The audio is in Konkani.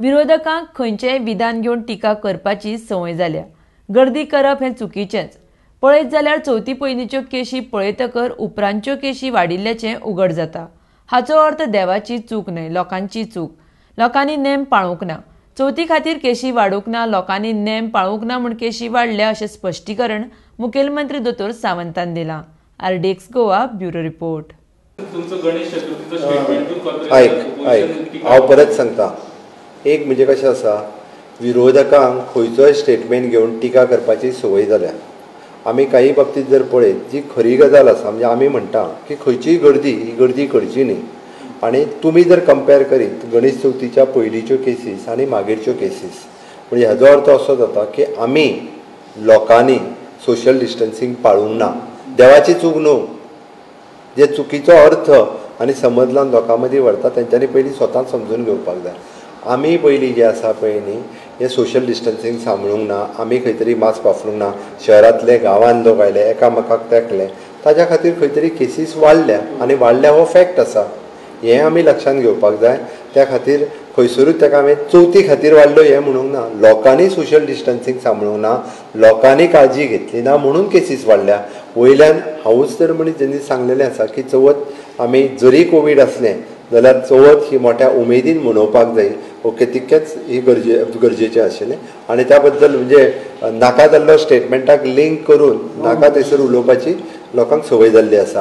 विरोधकांक खंयचेय विधान घेवन टिका करपाची संवय जाल्या। गर्दी करप हें चुकीचेंच। पळयत जाल्यार चवथी पयलींच्यो केशी पळयतकर उपरांतच्यो केशी वाडिल्ल्याचें उघड जाता। हाचो अर्थ देवाची चूक न्हय, लोकांची चूक। लोकांनी नेम पाळूंक ना। चवथी खातीर केशी वाडूंक ना, लोकांनी नेम पाळूंक ना म्हूण केशी वाडल्या अशें स्पश्टीकरण मुखेलमंत्री दोतोर सावंतान दिलां। RDX गोवा ब्युरो रिपोर्ट। हांव परत सांगता, एक म्हणजे कशें आसा, विरोधकांक खंयचोय स्टेटमेंट घेवन टिका करपाची संवय जाल्या। आमी काही बाबतींत जर पळयत, जी खरी गजाल आसा, म्हणजे आमी म्हणटा की खंयचीय गर्दी ही गर्दी करची न्ही। आनी तुमी जर कंपेर करीत गणेश चवथीच्या पयलींच्यो केसीस आनी मागीरच्यो केसीस, म्हणजे हाचो अर्थ असो जाता की आमी लोकांनी सोशल डिस्टन्सींग पाळूंक ना। देवाची चूक न्हू, जे चुकीचो अर्थ आनी समजलान लोकां मदीं व्हरता तेंच्यांनी पयलीं स्वता समजून घेवपाक जाय। आमी पयलीं जे आसा पळय न्ही, हे सोशल डिस्टन्सींग सांबाळूंक ना, आमी खंय तरी मास्क वापरूंक ना, शहरांतले गांवांत लोक आयले, एकामेकाक तेंकले, ताच्या खातीर खंय तरी केसीस वाडल्या आनी वाडल्या हो फॅक्ट आसा। हें आमी लक्षांत घेवपाक जाय। त्या खातीर खंयसरूच ताका हांवें चवथी खातीर वाडलो हें म्हणूंक ना। लोकांनी सोशल डिस्टन्सींग सांबाळूंक ना, लोकांनी काळजी घेतली ना म्हणून केसीस वाडल्या। वयल्यान हांवूच तर मनीस जेणी सांगलेलें आसा की चवथ आमी जरी कोवीड आसलें जाल्यार चवथ ही मोठ्या उमेदीन मनोवपाक जाय। ओके, तितकेंच ही गरजेचें आशिल्लें। आनी त्या बद्दल म्हणजे नाका जाल्लो स्टेटमेंटाक लिंक करून नाका थंयसर उलोवपाची लोकांक संवय जाल्ली आसा।